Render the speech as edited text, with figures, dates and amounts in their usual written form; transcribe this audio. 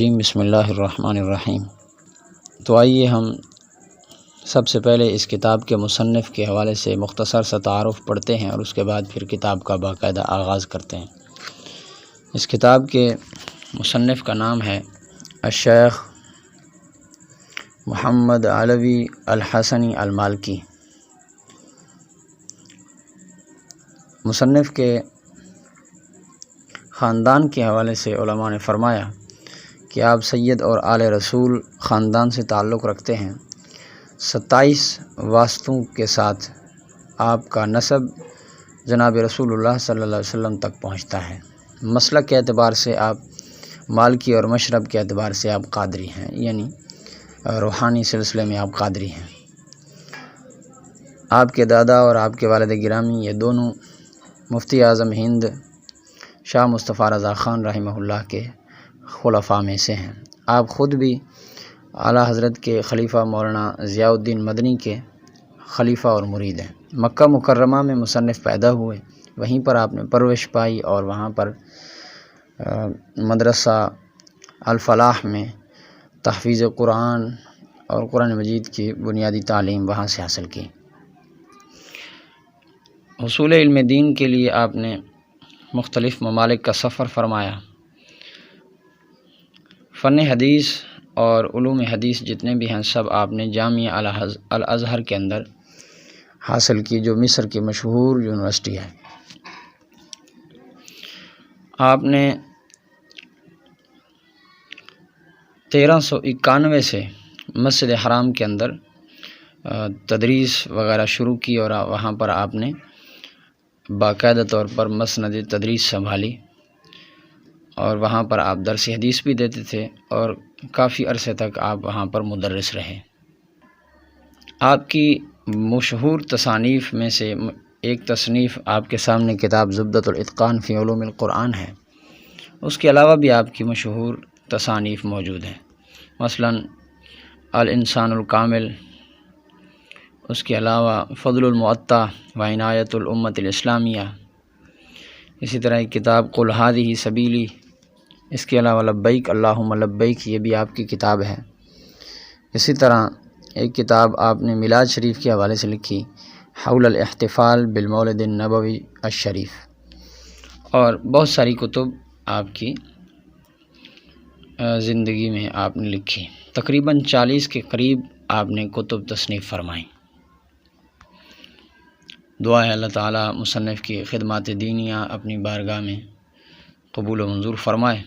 الرجیم بسم اللہ الرحمن الرحیم۔ تو آئیے ہم سب سے پہلے اس کتاب کے مصنف کے حوالے سے مختصر سا تعارف پڑھتے ہیں اور اس کے بعد پھر کتاب کا باقاعدہ آغاز کرتے ہیں۔ اس کتاب کے مصنف کا نام ہے الشیخ محمد علوی الحسنی المالکی۔ مصنف کے خاندان کے حوالے سے علماء نے فرمایا کہ آپ سید اور آل رسول خاندان سے تعلق رکھتے ہیں۔ 27 واسطوں کے ساتھ آپ کا نسب جناب رسول اللہ صلی اللہ علیہ وسلم تک پہنچتا ہے۔ مسلک کے اعتبار سے آپ مالکی اور مشرب کے اعتبار سے آپ قادری ہیں، یعنی روحانی سلسلے میں آپ قادری ہیں۔ آپ کے دادا اور آپ کے والد گرامی یہ دونوں مفتی اعظم ہند شاہ مصطفیٰ رضا خان رحمہ اللہ کے خلفاء میں سے ہیں۔ آپ خود بھی اعلیٰ حضرت کے خلیفہ مولانا ضیاء الدین مدنی کے خلیفہ اور مرید ہیں۔ مکہ مکرمہ میں مصنف پیدا ہوئے، وہیں پر آپ نے پرورش پائی اور وہاں پر مدرسہ الفلاح میں تحفیظ قرآن اور قرآن مجید کی بنیادی تعلیم وہاں سے حاصل کی۔ حصول علم دین کے لیے آپ نے مختلف ممالک کا سفر فرمایا۔ فن حدیث اور علوم حدیث جتنے بھی ہیں سب آپ نے جامعہ الازہر کے اندر حاصل کی، جو مصر کی مشہور یونیورسٹی ہے۔ آپ نے 1391 سے مسجد حرام کے اندر تدریس وغیرہ شروع کی اور وہاں پر آپ نے باقاعدہ طور پر مسند تدریس سنبھالی اور وہاں پر آپ درس حدیث بھی دیتے تھے اور کافی عرصے تک آپ وہاں پر مدرس رہے۔ آپ کی مشہور تصانیف میں سے ایک تصنیف آپ کے سامنے کتاب زبدۃ الاتقان فی علوم القرآن ہے۔ اس کے علاوہ بھی آپ کی مشہور تصانیف موجود ہیں، مثلاً الانسان الکامل، اس کے علاوہ فضل المعطا و عنایت الامت الاسلامیہ، اسی طرح ایک کتاب قل ھذہ سبیلی، اس کے علاوہ لبیک اللہم لبیک، یہ بھی آپ کی کتاب ہے۔ اسی طرح ایک کتاب آپ نے میلاد شریف کے حوالے سے لکھی، حول الاحتفال بالمولد النبوی الشریف، اور بہت ساری کتب آپ کی زندگی میں آپ نے لکھی۔ تقریباً 40 کے قریب آپ نے کتب تصنیف فرمائیں۔ دعا ہے اللہ تعالیٰ مصنف کی خدمات دینیہ اپنی بارگاہ میں قبول و منظور فرمائے۔